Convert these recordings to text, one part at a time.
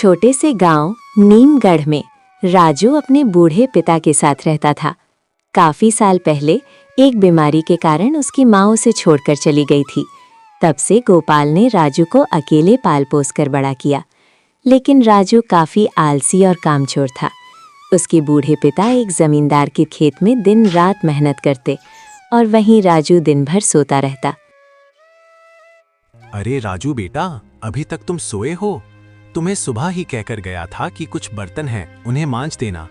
छोटे से गांव नीमगढ़ में राजू अपने बूढ़े पिता के साथ रहता था। काफी साल पहले एक बीमारी के कारण उसकी माँ उसे छोड़कर चली गई थी। तब से गोपाल ने राजू को अकेले पाल पोस कर बड़ा किया। लेकिन राजू काफी आलसी और कामचोर था। उसके बूढ़े पिता एक जमींदार के खेत में दिन रात मेहनत करते और वहीं राजू दिन भर सोता रहता। अरे राजू बेटा, अभी तक तुम सोए हो? तुम्हें सुबह ही कहकर गया था कि कुछ बर्तन हैं, उन्हें मांज देना,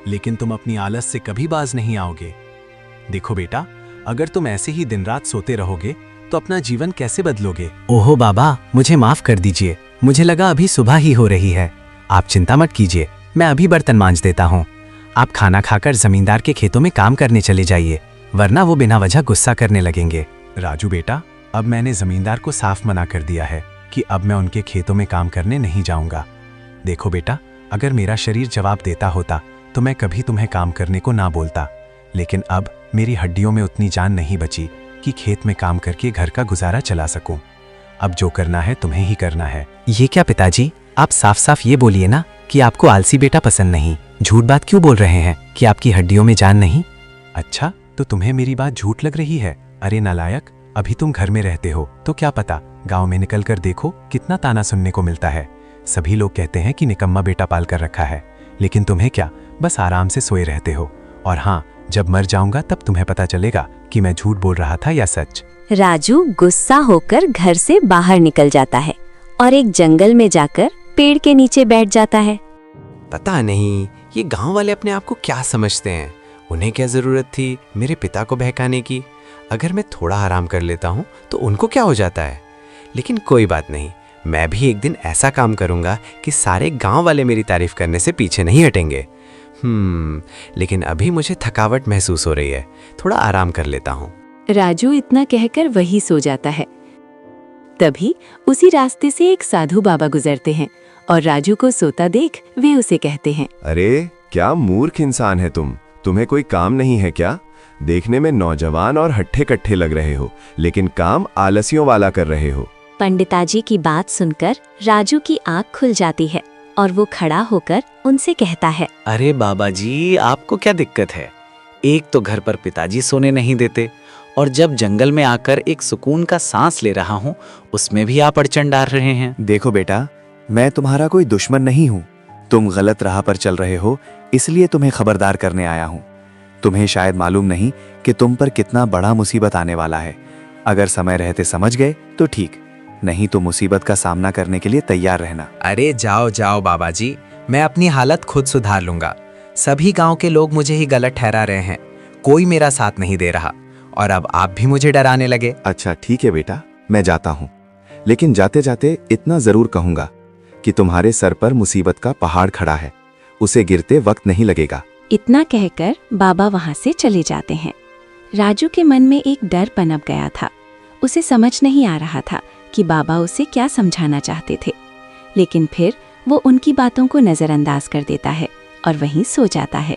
लेकिन तुम अपनी आलस से कभी बाज नहीं आओगे। देखो बेटा, अगर तुम ऐसे ही दिन रात सोते रहोगे तो अपना जीवन कैसे बदलोगे? ओहो बाबा, मुझे माफ कर दीजिए, मुझे लगा अभी सुबह ही हो रही है। आप चिंता मत कीजिए, मैं अभी बर्तन मांज देता हूँ। आप खाना खाकर जमींदार के खेतों में काम करने चले जाइए, वरना वो बिना वजह गुस्सा करने लगेंगे। राजू बेटा, अब मैंने जमींदार को साफ मना कर दिया है कि अब मैं उनके खेतों में काम करने नहीं जाऊंगा। देखो बेटा, अगर मेरा शरीर जवाब देता होता तो मैं कभी तुम्हें काम करने को ना बोलता, लेकिन अब मेरी हड्डियों में उतनी जान नहीं बची कि खेत में काम करके घर का गुजारा चला सकूं। अब जो करना है तुम्हें ही करना है। ये क्या पिताजी, आप साफ साफ ये बोलिए ना कि आपको आलसी बेटा पसंद नहीं। झूठ बात क्यों बोल रहे हैं कि आपकी हड्डियों में जान नहीं? अच्छा, तो तुम्हें मेरी बात झूठ लग रही है? अरे नालायक, अभी तुम घर में रहते हो तो क्या पता, गांव में निकल कर देखो कितना ताना सुनने को मिलता है। सभी लोग कहते हैं कि निकम्मा बेटा पाल कर रखा है, लेकिन तुम्हें क्या, बस आराम से सोए रहते हो। और हाँ, जब मर जाऊंगा तब तुम्हें पता चलेगा कि मैं झूठ बोल रहा था या सच। राजू गुस्सा होकर घर से बाहर निकल जाता है और एक जंगल में जाकर पेड़ के नीचे बैठ जाता है। पता नहीं ये गांव वाले अपने आप को क्या समझते हैं। उन्हें क्या जरूरत थी मेरे पिता को बहकाने की? अगर मैं थोड़ा आराम कर लेता हूँ तो उनको क्या हो जाता है। लेकिन कोई बात नहीं, मैं भी एक दिन ऐसा काम करूंगा कि सारे गांव वाले मेरी तारीफ करने से पीछे नहीं हटेंगे। लेकिन अभी मुझे थकावट महसूस हो रही है, थोड़ा आराम कर लेता हूँ। राजू इतना कहकर वही सो जाता है। तभी उसी रास्ते से एक साधु बाबा गुजरते हैं और राजू को सोता देख वे उसे कहते हैं, अरे क्या मूर्ख इंसान है तुम, तुम्हें कोई काम नहीं है क्या? देखने में नौजवान और हट्ठे कट्ठे लग रहे हो, लेकिन काम आलसियों वाला कर रहे हो। पंडिताजी की बात सुनकर राजू की आंख खुल जाती है और वो खड़ा होकर उनसे कहता है, अरे बाबा जी, आपको क्या दिक्कत है? एक तो घर पर पिताजी सोने नहीं देते, और जब जंगल में आकर एक सुकून का सांस ले रहा हूँ उसमें भी आप अड़चन डाल रहे हैं। देखो बेटा, मैं तुम्हारा कोई दुश्मन नहीं हूँ। तुम गलत राह पर चल रहे हो, इसलिए तुम्हें खबरदार करने आया हूँ। तुम्हें शायद मालूम नहीं कि तुम पर कितना बड़ा मुसीबत आने वाला है। अगर समय रहते समझ गए तो ठीक, नहीं तो मुसीबत का सामना करने के लिए तैयार रहना। अरे जाओ जाओ बाबा जी, मैं अपनी हालत खुद सुधार लूंगा। सभी गांव के लोग मुझे ही गलत ठहरा रहे हैं, कोई मेरा साथ नहीं दे रहा, और अब आप भी मुझे डराने लगे। अच्छा ठीक है बेटा, मैं जाता हूँ, लेकिन जाते जाते इतना जरूर कहूंगा कि तुम्हारे सर पर मुसीबत का पहाड़ खड़ा है, उसे गिरते वक्त नहीं लगेगा। इतना कहकर बाबा वहां से चले जाते हैं। राजू के मन में एक डर पनप गया था। उसे समझ नहीं आ रहा था कि बाबा उसे क्या समझाना चाहते थे, लेकिन फिर वो उनकी बातों को नजरअंदाज कर देता है और वहीं सो जाता है।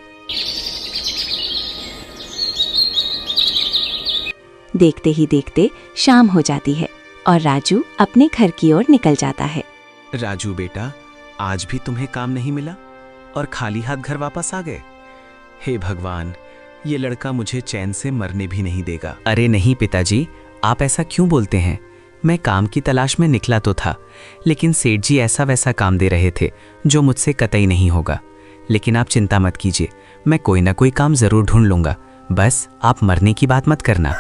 देखते ही देखते शाम हो जाती है और राजू अपने घर की ओर निकल जाता है। राजू बेटा, आज भी तुम्हें काम नहीं मिला और खाली हाथ घर वापस आ गए। हे भगवान, ये लड़का मुझे चैन से मरने भी नहीं देगा। अरे नहीं पिताजी, आप ऐसा क्यों बोलते हैं? मैं काम की तलाश में निकला तो था, लेकिन सेठ जी ऐसा वैसा काम दे रहे थे जो मुझसे कतई नहीं होगा। लेकिन आप चिंता मत कीजिए, मैं कोई ना कोई काम जरूर ढूंढ लूंगा, बस आप मरने की बात मत करना।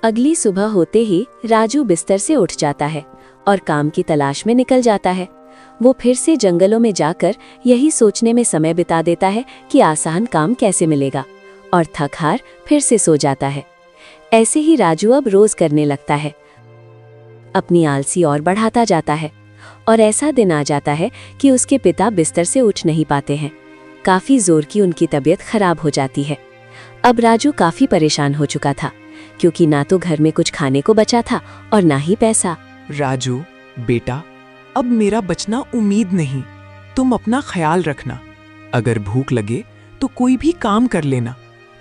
अगली सुबह होते ही राजू बिस्तर से उठ जाता है और काम की तलाश में निकल जाता है। वो फिर से जंगलों में जाकर यही सोचने में समय बिता देता है कि आसान काम कैसे मिलेगा, और थक हार फिर से सो जाता है। ऐसे ही राजू अब रोज करने लगता है, अपनी आलसी और बढ़ाता जाता है, और ऐसा दिन आ जाता है कि उसके पिता बिस्तर से उठ नहीं पाते हैं। काफी जोर की उनकी तबीयत खराब हो जाती है। अब राजू काफी परेशान हो चुका था, क्योंकि ना तो घर में कुछ खाने को बचा था और ना ही पैसा। राजू बेटा, अब मेरा बचना उम्मीद नहीं, तुम अपना ख्याल रखना। अगर भूख लगे तो कोई भी काम कर लेना।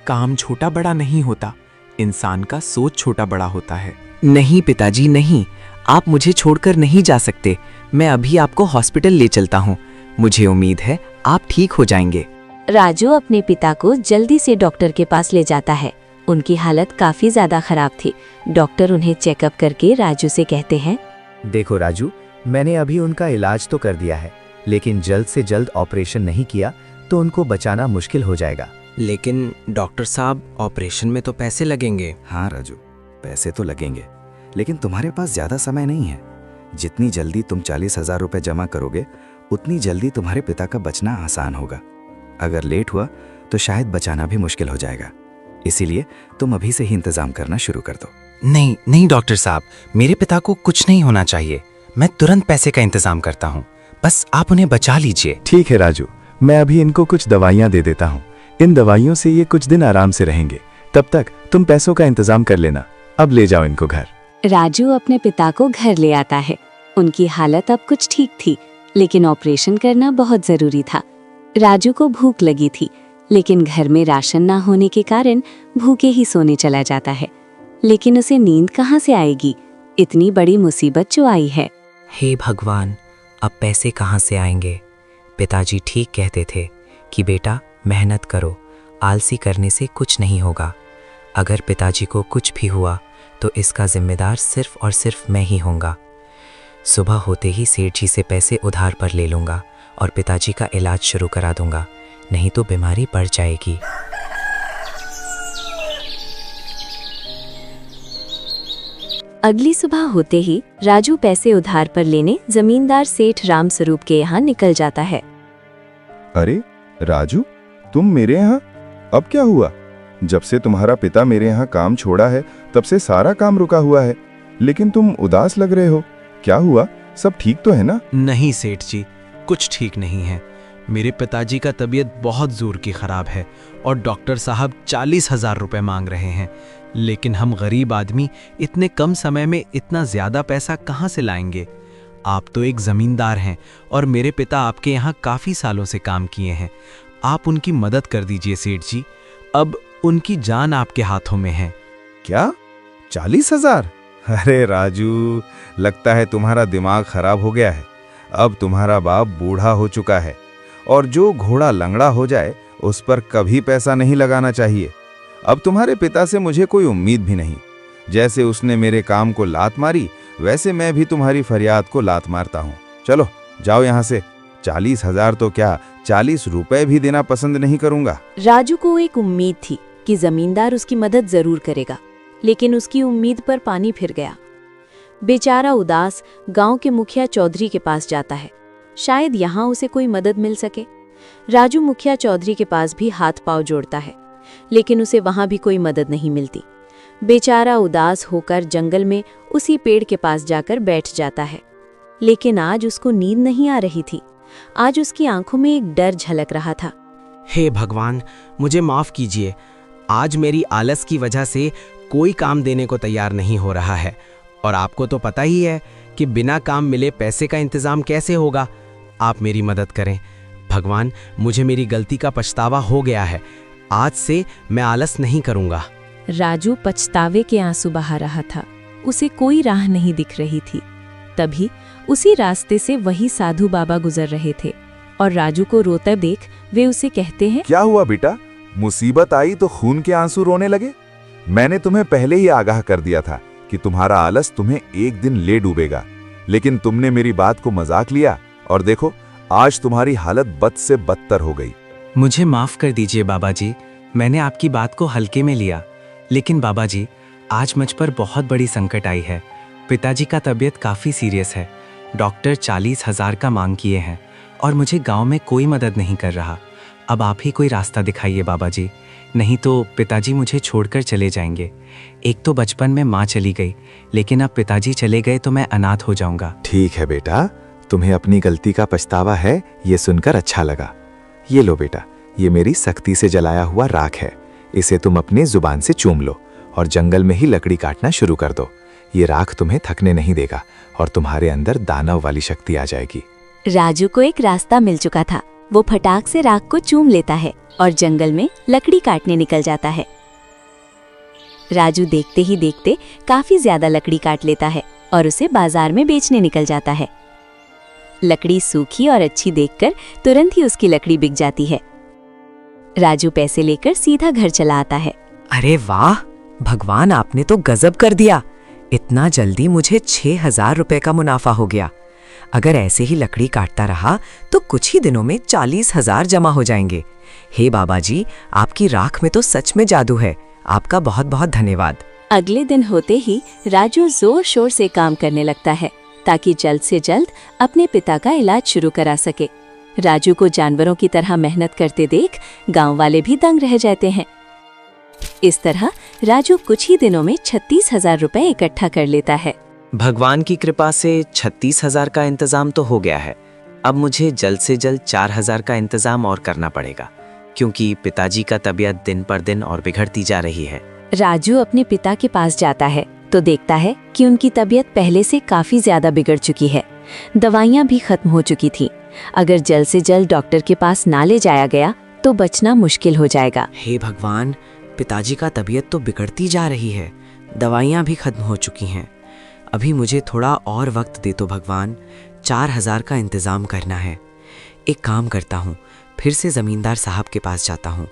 काम छोटा बड़ा नहीं होता, इंसान का सोच छोटा बड़ा होता है। नहीं पिताजी नहीं, आप मुझे छोड़कर नहीं जा सकते। मैं अभी आपको हॉस्पिटल ले चलता हूँ। मुझे उम्मीद है आप ठीक हो जाएंगे। राजू अपने पिता को जल्दी से डॉक्टर के पास ले जाता है। उनकी हालत काफी ज्यादा खराब थी। डॉक्टर उन्हें चेकअप करके राजू से कहते हैं, देखो राजू, मैंने अभी उनका इलाज तो कर दिया है, लेकिन जल्द से जल्द ऑपरेशन नहीं किया तो उनको बचाना मुश्किल हो जाएगा। लेकिन डॉक्टर साहब, ऑपरेशन में तो पैसे लगेंगे। हाँ राजू, पैसे तो लगेंगे, लेकिन तुम्हारे पास ज्यादा समय नहीं है। जितनी जल्दी तुम 40,000 रुपए जमा करोगे, उतनी जल्दी तुम्हारे पिता का बचना आसान होगा। अगर लेट हुआ तो शायद बचाना भी मुश्किल हो जाएगा। इसीलिए तुम अभी से ही इंतजाम करना शुरू कर दो। नहीं नहीं डॉक्टर साहब, मेरे पिता को कुछ नहीं होना चाहिए। मैं तुरंत पैसे का इंतजाम करता हूँ, बस आप उन्हें बचा लीजिए। ठीक है राजू, मैं अभी इनको कुछ दवाइयाँ दे देता हूँ। इन दवाइयों से ये कुछ दिन आराम से रहेंगे। तब तक तुम पैसों का इंतजाम कर लेना। अब ले जाओ इनको घर। राजू अपने पिता को घर ले आता है। उनकी हालत अब कुछ ठीक थी, लेकिन ऑपरेशन करना बहुत जरूरी था। राजू को भूख लगी थी, लेकिन घर में राशन ना होने के कारण भूखे ही सोने चला जाता है। लेकिन उसे नींद कहाँ से आएगी, इतनी बड़ी मुसीबत जो आई है। हे भगवान, अब पैसे कहाँ से आएंगे? पिताजी ठीक कहते थे कि बेटा मेहनत करो, आलसी करने से कुछ नहीं होगा। अगर पिताजी को कुछ भी हुआ तो इसका जिम्मेदार सिर्फ और सिर्फ मैं ही होऊंगा। सुबह होते ही सेठ जी से पैसे उधार पर ले लूँगा और पिताजी का इलाज शुरू करा दूंगा, नहीं तो बीमारी बढ़ जाएगी। अगली सुबह होते ही राजू पैसे उधार पर लेने जमींदार सेठ राम स्वरूप के यहाँ निकल जाता है। अरे राजू, तुम मेरे यहाँ? अब क्या हुआ? जब से तुम्हारा पिता मेरे यहाँ काम छोड़ा है तब से सारा काम रुका हुआ है, लेकिन तुम उदास लग रहे हो। क्या हुआ? सब ठीक तो है ना? नहीं सेठ जी, कुछ ठीक नहीं है। मेरे पिताजी का तबीयत बहुत जोर की खराब है और डॉक्टर साहब 40,000 रुपए मांग रहे हैं। लेकिन हम गरीब आदमी इतने कम समय में इतना ज्यादा पैसा कहाँ से लाएंगे? आप तो एक जमींदार हैं और मेरे पिता आपके यहाँ काफी सालों से काम किए हैं। आप उनकी मदद कर दीजिए सेठ जी। अब उनकी जान आपके हाथों में है। क्या 40,000? अरे राजू, लगता है तुम्हारा दिमाग खराब हो गया है। अब तुम्हारा बाप बूढ़ा हो चुका है और जो घोड़ा लंगड़ा हो जाए उस पर कभी पैसा नहीं लगाना चाहिए। अब तुम्हारे पिता से मुझे कोई उम्मीद भी नहीं। जैसे उसने मेरे काम को लात मारी, वैसे मैं भी तुम्हारी फरियाद को लात मारता हूँ। चलो जाओ यहाँ से। 40,000 तो क्या, 40 रुपए भी देना पसंद नहीं करूंगा। राजू को एक उम्मीद थी कि जमींदार उसकी मदद जरूर करेगा, लेकिन उसकी उम्मीद पर पानी फिर गया। बेचारा उदास गांव के मुखिया चौधरी के पास जाता है। शायद यहाँ उसे कोई मदद मिल सके। राजू मुखिया चौधरी के पास भी हाथ पांव जोड़ता है, लेकिन उसे वहां भी कोई मदद नहीं मिलती। बेचारा उदास होकर जंगल में उसी पेड़ के पास जाकर बैठ जाता है। लेकिन आज उसको नींद नहीं आ रही थी। आज उसकी आंखों में एक डर झलक रहा था। हे भगवान, मुझे माफ कीजिए। आज मेरी आलस की वजह से कोई काम देने को तैयार नहीं हो रहा है, और आपको तो पता ही है कि बिना काम मिले पैसे का इंतजाम कैसे होगा। आप मेरी मदद करें भगवान। मुझे मेरी गलती का पछतावा हो गया है। आज से मैं आलस नहीं करूंगा। राजू पछतावे के आंसू बहा रहा था। उसे कोई राह नहीं दिख रही थी। तभी उसी रास्ते से वही साधु बाबा गुजर रहे थे और राजू को रोते देख वे उसे कहते हैं, क्या हुआ बेटा? मुसीबत आई तो खून के आंसू रोने लगे? मैंने तुम्हें पहले ही आगाह कर दिया था कि तुम्हारा आलस तुम्हें एक दिन ले डूबेगा, लेकिन तुमने मेरी बात को मजाक लिया और देखो आज तुम्हारी हालत बद से बदतर हो गई। मुझे माफ कर दीजिए बाबा जी, मैंने आपकी बात को हल्के में लिया। लेकिन बाबा जी, आज मुझ पर बहुत बड़ी संकट आई है। पिताजी का तबीयत काफ़ी सीरियस है। डॉक्टर 40,000 का मांग किए हैं और मुझे गांव में कोई मदद नहीं कर रहा। अब आप ही कोई रास्ता दिखाइए बाबा जी, नहीं तो पिताजी मुझे छोड़कर चले जाएंगे। एक तो बचपन में माँ चली गई, लेकिन अब पिताजी चले गए तो मैं अनाथ हो जाऊंगा। ठीक है बेटा, तुम्हें अपनी गलती का पछतावा है, ये सुनकर अच्छा लगा। ये लो बेटा, ये मेरी सख्ती से जलाया हुआ राख है। इसे तुम अपने जुबान से चूम लो और जंगल में ही लकड़ी काटना शुरू कर दो। ये राख तुम्हें थकने नहीं देगा और तुम्हारे अंदर दानव वाली शक्ति आ जाएगी। राजू को एक रास्ता मिल चुका था। वो फटाक से राख को चूम लेता है और जंगल में लकड़ी काटने निकल जाता है। राजू देखते ही देखते काफी ज्यादा लकड़ी काट लेता है और उसे बाजार में बेचने निकल जाता है। लकड़ी सूखी और अच्छी देखकर तुरंत ही उसकी लकड़ी बिक जाती है। राजू पैसे लेकर सीधा घर चला आता है। अरे वाह, भगवान आपने तो गजब कर दिया। इतना जल्दी मुझे 6,000 रुपए का मुनाफा हो गया। अगर ऐसे ही लकड़ी काटता रहा तो कुछ ही दिनों में 40,000 जमा हो जाएंगे। हे बाबा जी, आपकी राख में तो सच में जादू है। आपका बहुत बहुत धन्यवाद। अगले दिन होते ही राजू जोर शोर से काम करने लगता है ताकि जल्द से जल्द अपने पिता का इलाज शुरू करा सके। राजू को जानवरों की तरह मेहनत करते देख गांव वाले भी दंग रह जाते हैं। इस तरह राजू कुछ ही दिनों में 36,000 रुपए इकट्ठा कर लेता है। भगवान की कृपा से 36,000 का इंतजाम तो हो गया है। अब मुझे जल्द से जल्द 4,000 का इंतजाम और करना पड़ेगा, क्योंकि पिताजी का तबीयत दिन पर दिन और बिगड़ती जा रही है। राजू अपने पिता के पास जाता है तो देखता है कि उनकी तबीयत पहले से काफी ज्यादा बिगड़ चुकी है। दवाइयाँ भी खत्म हो चुकी थी। अगर जल्द से जल्द डॉक्टर के पास ना ले जाया गया तो बचना मुश्किल हो जाएगा। हे भगवान, पिताजी का तबीयत तो बिगड़ती जा रही है, दवाइयाँ भी खत्म हो चुकी हैं। अभी मुझे थोड़ा और वक्त दे तो भगवान, 4,000 का इंतज़ाम करना है। एक काम करता हूँ, फिर से ज़मींदार साहब के पास जाता हूँ।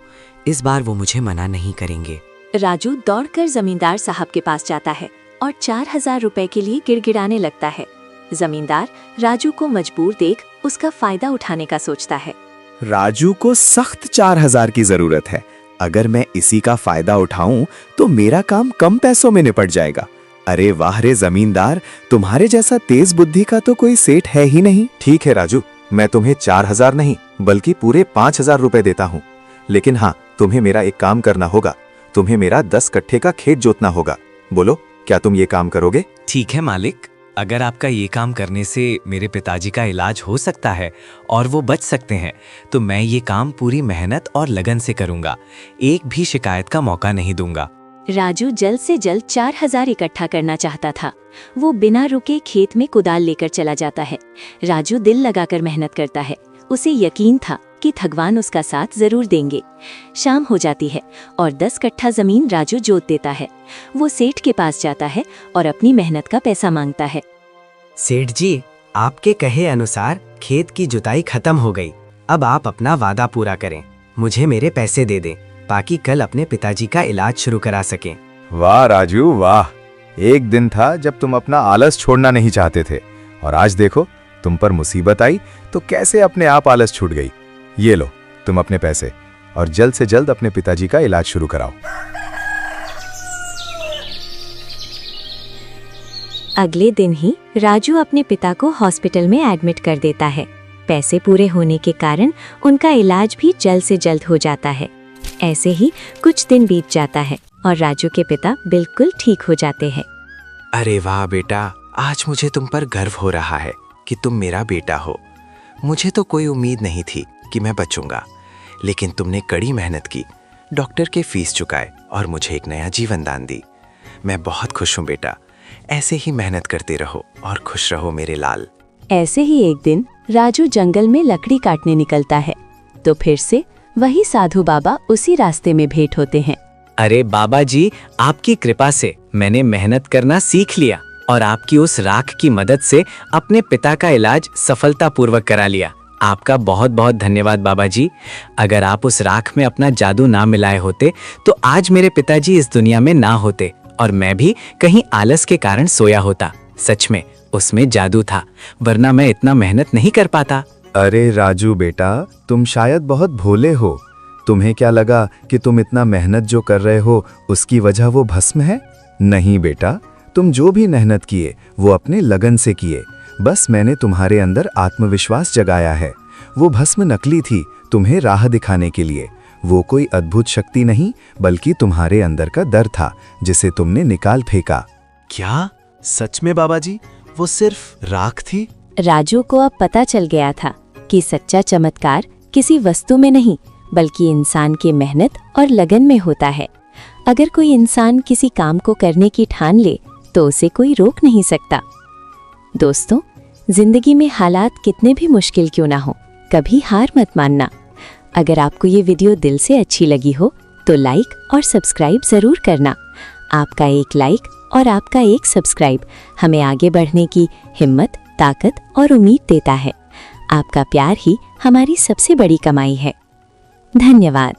इस बार वो मुझे मना नहीं करेंगे। राजू दौड़कर जमींदार साहब के पास जाता है और 4,000 रुपए के लिए गिड़गिड़ाने लगता है। जमींदार राजू को मजबूर देख उसका फायदा उठाने का सोचता है। राजू को सख्त 4,000 की जरूरत है। अगर मैं इसी का फायदा उठाऊं तो मेरा काम कम पैसों में निपट जाएगा। अरे वाह रे जमींदार, तुम्हारे जैसा तेज बुद्धि का तो कोई सेठ है ही नहीं। ठीक है राजू, मैं तुम्हें 4,000 नहीं बल्कि पूरे 5,000 रुपए देता हूँ। लेकिन हाँ, तुम्हें मेरा एक काम करना होगा। तुम्हें मेरा 10 कट्ठे का खेत जोतना होगा। बोलो, क्या तुम ये काम करोगे? ठीक है मालिक, अगर आपका ये काम करने से मेरे पिताजी का इलाज हो सकता है और वो बच सकते हैं तो मैं ये काम पूरी मेहनत और लगन से करूंगा। एक भी शिकायत का मौका नहीं दूंगा। राजू जल्द से जल्द 4,000 इकट्ठा करना चाहता था। वो बिना रुके खेत में कुदाल लेकर चला जाता है। राजू दिल लगाकर मेहनत करता है। उसे यकीन था कि भगवान उसका साथ जरूर देंगे। शाम हो जाती है और 10 कट्ठा जमीन राजू जोत देता है। वो सेठ के पास जाता है और अपनी मेहनत का पैसा मांगता है। सेठ जी, आपके कहे अनुसार खेत की जुताई खत्म हो गई। अब आप अपना वादा पूरा करें, मुझे मेरे पैसे दे दें ताकि कल अपने पिताजी का इलाज शुरू करा सकें। वाह राजू वाह, एक दिन था जब तुम अपना आलस छोड़ना नहीं चाहते थे और आज देखो, तुम पर मुसीबत आई तो कैसे अपने आप आलस छूट गई। ये लो तुम अपने पैसे और जल्द से जल्द अपने पिताजी का इलाज शुरू कराओ। अगले दिन ही राजू अपने पिता को हॉस्पिटल में एडमिट कर देता है। पैसे पूरे होने के कारण उनका इलाज भी जल्द से जल्द हो जाता है। ऐसे ही कुछ दिन बीत जाता है और राजू के पिता बिल्कुल ठीक हो जाते हैं। अरे वाह बेटा, आज मुझे तुम पर गर्व हो रहा है कि तुम मेरा बेटा हो। मुझे तो कोई उम्मीद नहीं थी कि मैं बचूंगा, लेकिन तुमने कड़ी मेहनत की, डॉक्टर के फीस चुकाए और मुझे एक नया जीवन दान दी। मैं बहुत खुश हूँ बेटा। ऐसे ही मेहनत करते रहो और खुश रहो मेरे लाल। ऐसे ही एक दिन राजू जंगल में लकड़ी काटने निकलता है तो फिर से वही साधु बाबा उसी रास्ते में भेंट होते हैं। अरे बाबा जी, आपकी कृपा से मैंने मेहनत करना सीख लिया और आपकी उस राख की मदद से अपने पिता का इलाज सफलतापूर्वक करा लिया। आपका बहुत बहुत धन्यवाद बाबा जी। अगर आप उस राख में अपना जादू ना मिलाए होते तो आज मेरे पिताजी इस दुनिया में ना होते और मैं भी कहीं आलस के कारण सोया होता। सच में उसमें जादू था, वरना मैं इतना मेहनत नहीं कर पाता। अरे राजू बेटा, तुम शायद बहुत भोले हो। तुम्हें क्या लगा कि तुम इतना मेहनत जो कर रहे हो उसकी वजह वो भस्म है? नहीं बेटा, तुम जो भी मेहनत किए वो अपने लगन से किए। बस मैंने तुम्हारे अंदर आत्मविश्वास जगाया है। वो भस्म नकली थी, तुम्हें राह दिखाने के लिए। वो कोई अद्भुत शक्ति नहीं बल्कि तुम्हारे अंदर का डर था जिसे तुमने निकाल फेंका। क्या सच में बाबा जी, वो सिर्फ राख थी? राजू को अब पता चल गया था कि सच्चा चमत्कार किसी वस्तु में नहीं बल्कि इंसान की मेहनत और लगन में होता है। अगर कोई इंसान किसी काम को करने की ठान ले तो उसे कोई रोक नहीं सकता। दोस्तों, जिंदगी में हालात कितने भी मुश्किल क्यों ना हो, कभी हार मत मानना। अगर आपको ये वीडियो दिल से अच्छी लगी हो तो लाइक और सब्सक्राइब जरूर करना। आपका एक लाइक और आपका एक सब्सक्राइब हमें आगे बढ़ने की हिम्मत, ताकत और उम्मीद देता है। आपका प्यार ही हमारी सबसे बड़ी कमाई है। धन्यवाद।